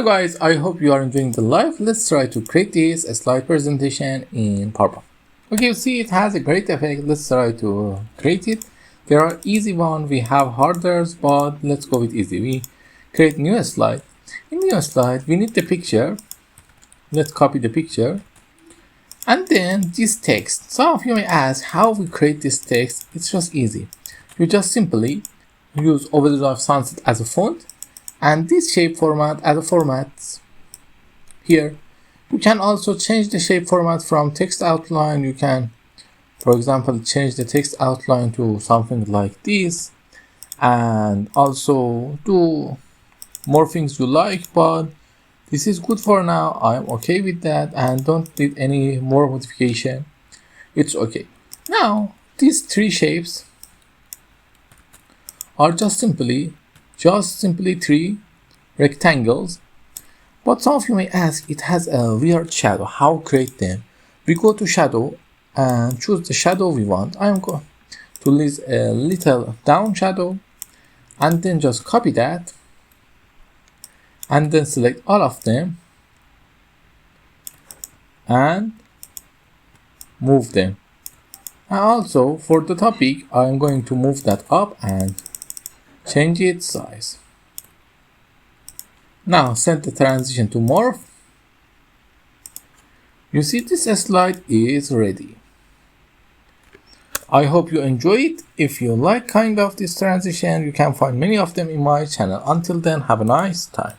Hello guys, I hope you are enjoying the live. Let's try to create this slide presentation in PowerPoint. Okay, you see it has a great effect. Let's try to create it. There are easy ones, we have harders, but let's go with easy. We create new slide. In new slide, we need the picture. Let's copy the picture. And then this text. Some of you may ask how we create this text. It's just easy. You just simply use Overdrive Sunset as a font and this shape format as a format here. You can also change the shape format from text outline. You can, for example, change the text outline to something like this and also do more things you like, but this is good for now. I'm okay with that and don't need any more modification. It's okay. Now, these three shapes are just simply three rectangles, but some of you may ask, it has a weird shadow. How create them? We go to shadow and choose the shadow we want. I'm going to leave a little down shadow and then just copy that and then select all of them and move them. And also for the topic, I'm going to move that up and change its size. Now set the transition to morph. You see this slide is ready. I hope you enjoy it. If you like kind of this transition, you can find many of them in my channel. Until then, have a nice time.